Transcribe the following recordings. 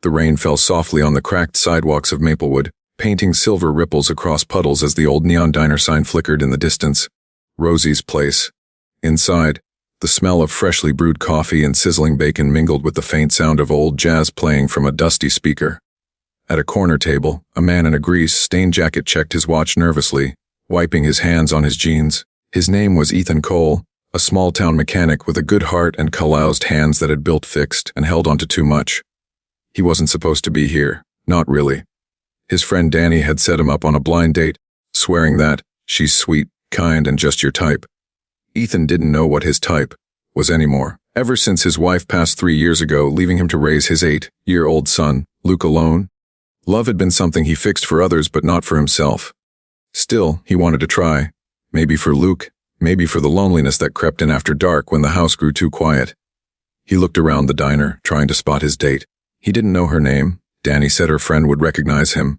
The rain fell softly on the cracked sidewalks of Maplewood, painting silver ripples across puddles as the old neon diner sign flickered in the distance. Rosie's Place. Inside, the smell of freshly brewed coffee and sizzling bacon mingled with the faint sound of old jazz playing from a dusty speaker. At a corner table, a man in a grease-stained jacket checked his watch nervously, wiping his hands on his jeans. His name was Ethan Cole, a small-town mechanic with a good heart and calloused hands that had built fixed and held onto too much. He wasn't supposed to be here, not really. His friend Danny had set him up on a blind date, swearing that, she's sweet, kind, and just your type. Ethan didn't know what his type was anymore, ever since his wife passed 3 years ago, leaving him to raise his 8-year-old son, Luke, alone. Love had been something he fixed for others but not for himself. Still, he wanted to try. Maybe for Luke, maybe for the loneliness that crept in after dark when the house grew too quiet. He looked around the diner, trying to spot his date. He didn't know her name. Danny said her friend would recognize him.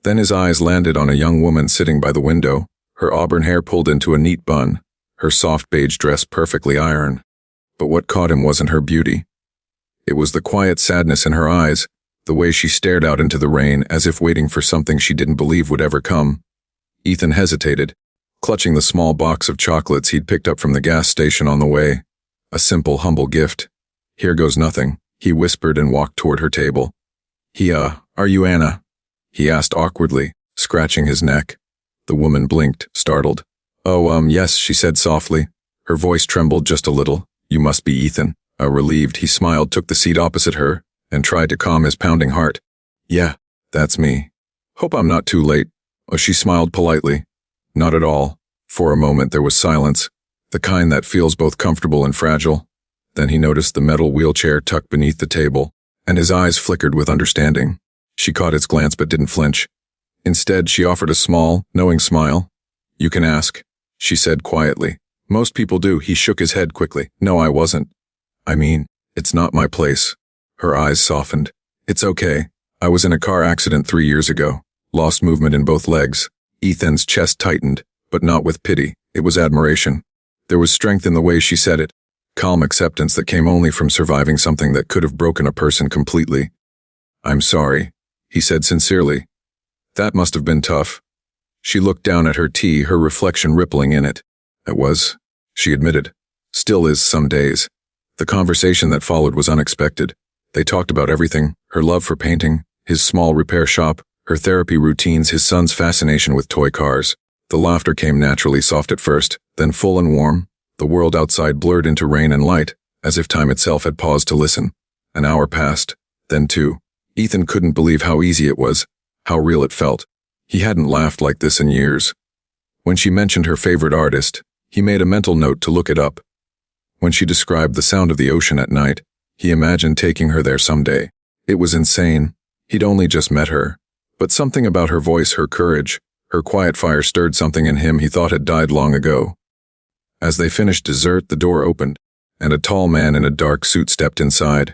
Then his eyes landed on a young woman sitting by the window, her auburn hair pulled into a neat bun, her soft beige dress perfectly ironed. But what caught him wasn't her beauty. It was the quiet sadness in her eyes, the way she stared out into the rain as if waiting for something she didn't believe would ever come. Ethan hesitated, clutching the small box of chocolates he'd picked up from the gas station on the way. A simple, humble gift. Here goes nothing, he whispered and walked toward her table. Are you Anna? He asked awkwardly, scratching his neck. The woman blinked, startled. Oh, yes, she said softly. Her voice trembled just a little. You must be Ethan. Relieved, he smiled, took the seat opposite her, and tried to calm his pounding heart. Yeah, that's me. Hope I'm not too late. Oh, she smiled politely. Not at all. For a moment there was silence, the kind that feels both comfortable and fragile. Then he noticed the metal wheelchair tucked beneath the table, and his eyes flickered with understanding. She caught its glance but didn't flinch. Instead, she offered a small, knowing smile. You can ask, she said quietly. Most people do. He shook his head quickly. No, I wasn't. I mean, it's not my place. Her eyes softened. It's okay. I was in a car accident 3 years ago. Lost movement in both legs. Ethan's chest tightened, but not with pity. It was admiration. There was strength in the way she said it. Calm acceptance that came only from surviving something that could have broken a person completely. I'm sorry, he said sincerely. That must have been tough. She looked down at her tea, her reflection rippling in it. It was, she admitted. Still is some days. The conversation that followed was unexpected. They talked about everything, her love for painting, his small repair shop, her therapy routines, his son's fascination with toy cars. The laughter came naturally, soft at first, then full and warm. The world outside blurred into rain and light, as if time itself had paused to listen. An hour passed, then 2. Ethan couldn't believe how easy it was, how real it felt. He hadn't laughed like this in years. When she mentioned her favorite artist, he made a mental note to look it up. When she described the sound of the ocean at night, he imagined taking her there someday. It was insane. He'd only just met her. But something about her voice, her courage, her quiet fire stirred something in him he thought had died long ago. As they finished dessert, the door opened, and a tall man in a dark suit stepped inside.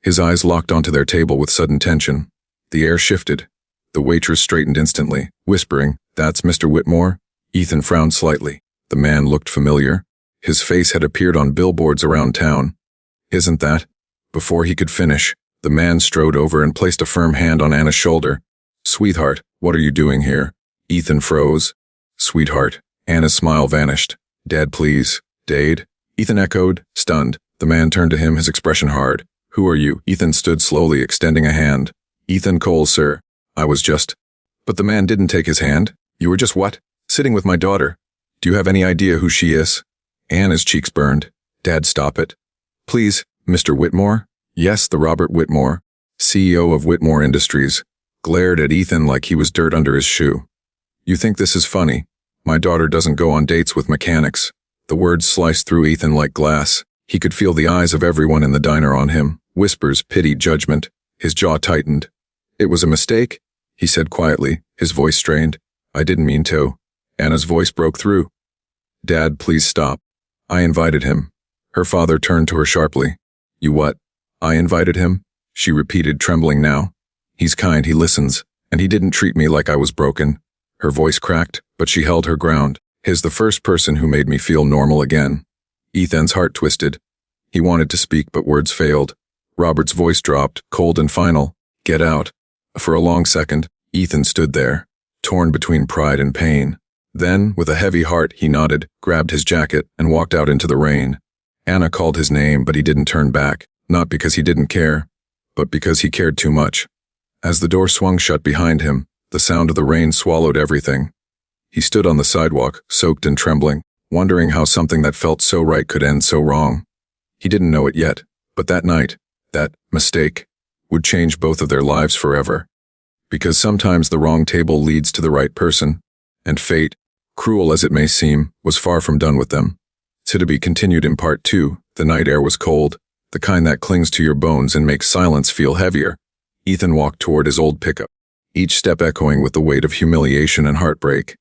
His eyes locked onto their table with sudden tension. The air shifted. The waitress straightened instantly, whispering, "That's Mr. Whitmore?" Ethan frowned slightly. The man looked familiar. His face had appeared on billboards around town. Isn't that? Before he could finish, the man strode over and placed a firm hand on Anna's shoulder. Sweetheart, what are you doing here? Ethan froze. Sweetheart. Anna's smile vanished. Dad, please. Dade? Ethan echoed, stunned. The man turned to him, his expression hard. Who are you? Ethan stood slowly, extending a hand. Ethan Cole, sir. I was just... But the man didn't take his hand. You were just what? Sitting with my daughter. Do you have any idea who she is? Anna's cheeks burned. Dad, stop it. Please, Mr. Whitmore? Yes, the Robert Whitmore, CEO of Whitmore Industries, glared at Ethan like he was dirt under his shoe. You think this is funny? My daughter doesn't go on dates with mechanics. The words sliced through Ethan like glass. He could feel the eyes of everyone in the diner on him. Whispers, pity, judgment. His jaw tightened. It was a mistake, he said quietly, his voice strained. I didn't mean to. Anna's voice broke through. Dad, please stop. I invited him. Her father turned to her sharply. You what? I invited him? She repeated, trembling now. He's kind, he listens, and he didn't treat me like I was broken. Her voice cracked, but she held her ground. He's the first person who made me feel normal again. Ethan's heart twisted. He wanted to speak, but words failed. Robert's voice dropped, cold and final. Get out. For a long second, Ethan stood there, torn between pride and pain. Then, with a heavy heart, he nodded, grabbed his jacket, and walked out into the rain. Anna called his name, but he didn't turn back, not because he didn't care, but because he cared too much. As the door swung shut behind him, the sound of the rain swallowed everything. He stood on the sidewalk, soaked and trembling, wondering how something that felt so right could end so wrong. He didn't know it yet, but that night, that mistake, would change both of their lives forever. Because sometimes the wrong table leads to the right person, and fate, cruel as it may seem, was far from done with them. To be continued in part 2. The night air was cold, the kind that clings to your bones and makes silence feel heavier. Ethan walked toward his old pickup, each step echoing with the weight of humiliation and heartbreak.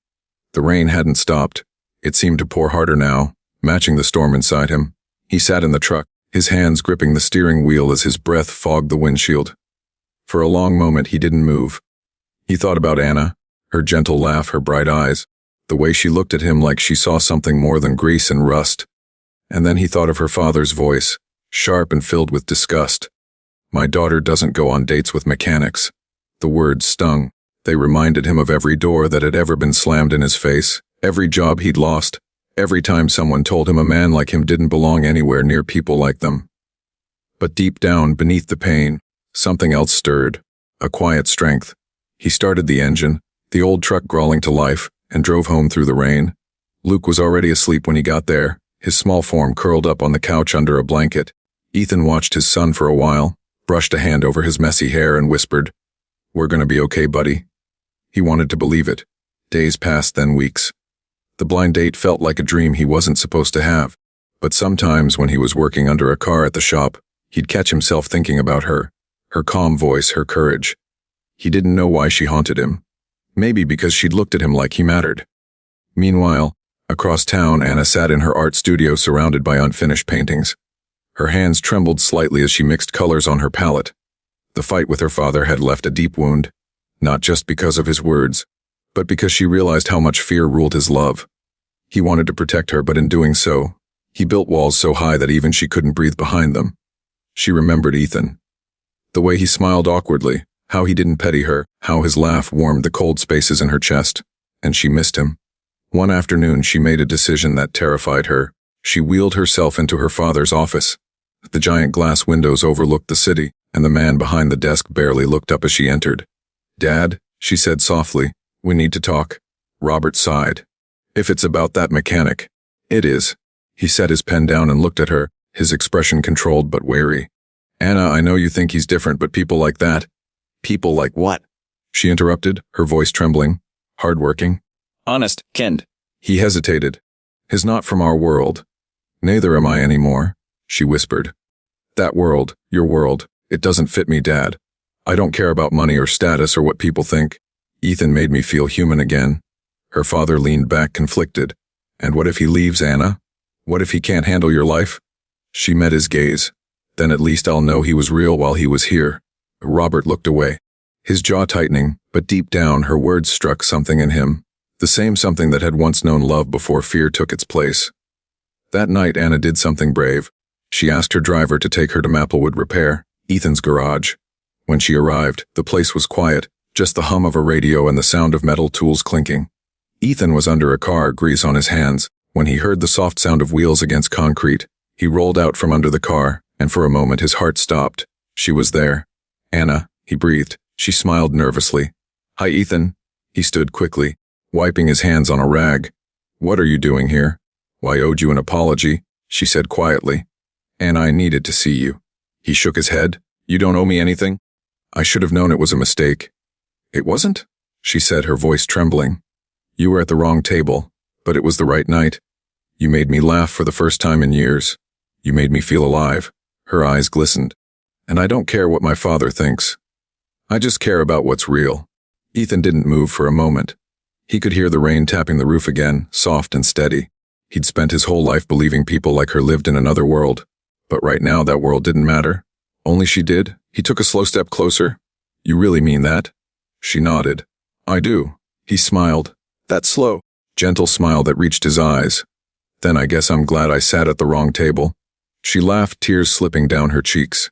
The rain hadn't stopped. It seemed to pour harder now, matching the storm inside him. He sat in the truck, his hands gripping the steering wheel as his breath fogged the windshield. For a long moment he didn't move. He thought about Anna, her gentle laugh, her bright eyes, the way she looked at him like she saw something more than grease and rust. And then he thought of her father's voice, sharp and filled with disgust. My daughter doesn't go on dates with mechanics. The words stung. They reminded him of every door that had ever been slammed in his face, every job he'd lost, every time someone told him a man like him didn't belong anywhere near people like them. But deep down, beneath the pain, something else stirred, a quiet strength. He started the engine, the old truck crawling to life, and drove home through the rain. Luke was already asleep when he got there, his small form curled up on the couch under a blanket. Ethan watched his son for a while, brushed a hand over his messy hair and whispered, "We're gonna be okay, buddy." He wanted to believe it. Days passed, then weeks. The blind date felt like a dream he wasn't supposed to have, but sometimes when he was working under a car at the shop, he'd catch himself thinking about her calm voice, her courage. He didn't know why she haunted him. Maybe because she'd looked at him like he mattered. Meanwhile, across town, Anna sat in her art studio surrounded by unfinished paintings. Her hands trembled slightly as she mixed colors on her palette. The fight with her father had left a deep wound, not just because of his words, but because she realized how much fear ruled his love. He wanted to protect her, but in doing so, he built walls so high that even she couldn't breathe behind them. She remembered Ethan. The way he smiled awkwardly, how he didn't pity her, how his laugh warmed the cold spaces in her chest, and she missed him. One afternoon she made a decision that terrified her. She wheeled herself into her father's office. The giant glass windows overlooked the city, and the man behind the desk barely looked up as she entered. "Dad," she said softly, "we need to talk." Robert sighed. "If it's about that mechanic." "It is." He set his pen down and looked at her, his expression controlled but wary. "Anna, I know you think he's different, but people like that—" "People like what?" she interrupted, her voice trembling. "Hardworking." "Honest, Kend." He hesitated. "Is not from our world." "Neither am I anymore," she whispered. "That world, your world, it doesn't fit me, Dad. I don't care about money or status or what people think. Ethan made me feel human again." Her father leaned back, conflicted. "And what if he leaves, Anna? What if he can't handle your life?" She met his gaze. "Then at least I'll know he was real while he was here." Robert looked away, his jaw tightening, but deep down her words struck something in him, the same something that had once known love before fear took its place. That night Anna did something brave. She asked her driver to take her to Maplewood Repair, Ethan's garage. When she arrived, the place was quiet, just the hum of a radio and the sound of metal tools clinking. Ethan was under a car, grease on his hands. When he heard the soft sound of wheels against concrete, he rolled out from under the car, and for a moment his heart stopped. She was there. "Anna," he breathed. She smiled nervously. "Hi, Ethan." He stood quickly, wiping his hands on a rag. "What are you doing here?" "Why, I owed you an apology," she said quietly. "And I needed to see you." He shook his head. "You don't owe me anything." "I should have known it was a mistake." "It wasn't?" she said, her voice trembling. "You were at the wrong table, but it was the right night. You made me laugh for the first time in years. You made me feel alive." Her eyes glistened. "And I don't care what my father thinks. I just care about what's real." Ethan didn't move for a moment. He could hear the rain tapping the roof again, soft and steady. He'd spent his whole life believing people like her lived in another world. But right now that world didn't matter. Only she did. He took a slow step closer. "You really mean that?" She nodded. "I do." He smiled. That slow, gentle smile that reached his eyes. "Then I guess I'm glad I sat at the wrong table." She laughed, tears slipping down her cheeks.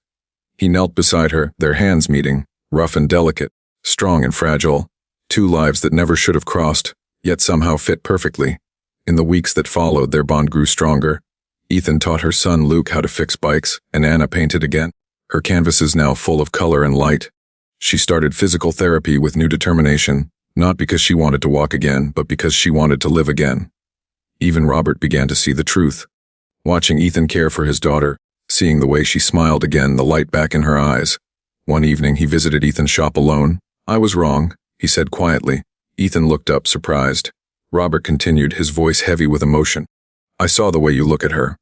He knelt beside her, their hands meeting, Rough and delicate, strong and fragile. Two lives that never should have crossed, yet somehow fit perfectly. In the weeks that followed, their bond grew stronger. Ethan taught her son Luke how to fix bikes, and Anna painted again, her canvases now full of color and light. She started physical therapy with new determination, not because she wanted to walk again, but because she wanted to live again. Even Robert began to see the truth. Watching Ethan care for his daughter, seeing the way she smiled again, the light back in her eyes. One evening he visited Ethan's shop alone. "I was wrong," he said quietly. Ethan looked up, surprised. Robert continued, his voice heavy with emotion. "I saw the way you look at her.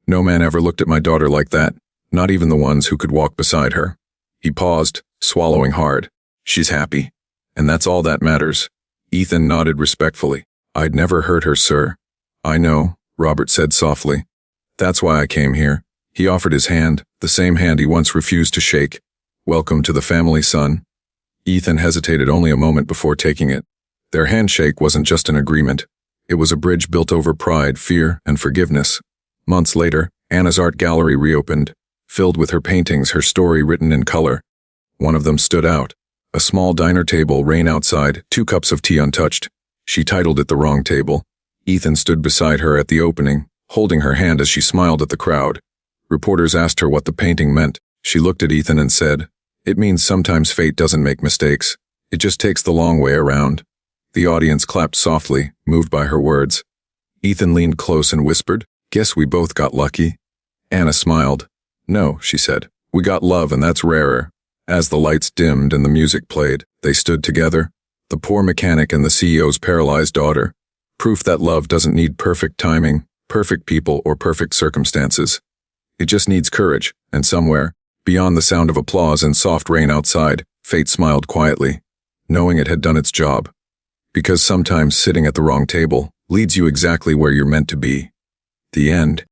No man ever looked at my daughter like that, not even the ones who could walk beside her." He paused, swallowing hard. "She's happy. And that's all that matters." Ethan nodded respectfully. "I'd never hurt her, sir." "I know," Robert said softly. "That's why I came here." He offered his hand, the same hand he once refused to shake. "Welcome to the family, son." Ethan hesitated only a moment before taking it. Their handshake wasn't just an agreement. It was a bridge built over pride, fear, and forgiveness. Months later, Anna's art gallery reopened, filled with her paintings, her story written in color. One of them stood out. A small diner table, rain outside, 2 cups of tea untouched. She titled it the wrong table. Ethan stood beside her at the opening, holding her hand as she smiled at the crowd. Reporters asked her what the painting meant. She looked at Ethan and said, "It means sometimes fate doesn't make mistakes. It just takes the long way around." The audience clapped softly, moved by her words. Ethan leaned close and whispered, "Guess we both got lucky." Anna smiled. "No," she said. "We got love, and that's rarer." As the lights dimmed and the music played, they stood together, the poor mechanic and the CEO's paralyzed daughter. Proof that love doesn't need perfect timing, perfect people, or perfect circumstances. It just needs courage, and somewhere, beyond the sound of applause and soft rain outside, fate smiled quietly, knowing it had done its job. Because sometimes sitting at the wrong table leads you exactly where you're meant to be. The end.